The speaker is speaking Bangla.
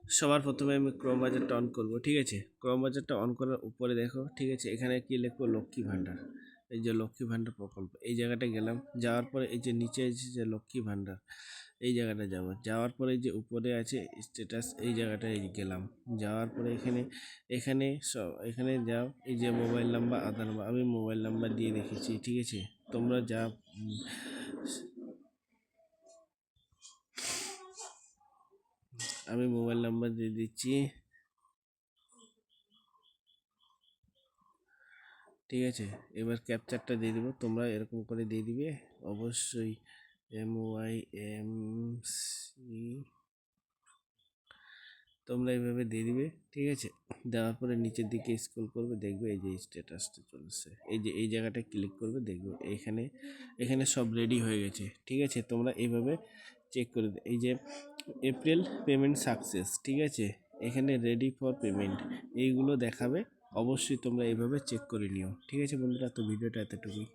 সবার প্রথমে আমি ক্রোম বাজারটা অন করব, ঠিক আছে। ক্রোম বাজারটা অন করার উপরে দেখো, ঠিক আছে, এখানে কি লিখবো, লক্ষ্মী ভাণ্ডার। এই যে লক্ষ্মী ভাণ্ডার প্রকল্প, এই জায়গাটা গেলাম। যাওয়ার পরে এই যে নিচে আছে যে লক্ষ্মী ভাণ্ডার, এই জায়গাটা যাব। যাওয়ার পরে যে উপরে আছে স্ট্যাটাস, এই জায়গাটায় গেলাম। যাওয়ার পরে এখানে এখানে এখানে যাও, এই যে মোবাইল নাম্বার, আধার নাম্বার, আমি মোবাইল নাম্বার দিয়ে রেখেছি, ঠিক আছে। তোমরা যা আমি মোবাইল নাম্বার দিয়ে দিচ্ছি, ঠিক আছে। এবার ক্যাপচারটা দিয়ে দিব, তোমরা এরকম করে দিয়ে দিবে অবশ্যই। MYMC তোমরা এইভাবে দিয়ে দিবে, ঠিক আছে। দেওয়ার পরে নিচের দিকে স্ক্রল করবে, দেখবে এই যে স্ট্যাটাসটা চলছে, এই যে এই জায়গাটা ক্লিক করবে, দেখবে এখানে এখানে সব রেডি হয়ে গেছে, ঠিক আছে। তোমরা এইভাবে চেক করে এই যে এপ্রিল পেমেন্ট সাকসেস, ঠিক আছে। এখানে রেডি ফর পেমেন্ট এইগুলো দেখাবে। অবশ্যই তোমরা এইভাবে চেক করে নিও, ঠিক আছে বন্ধুরা। তো ভিডিওটা এতটুকুই।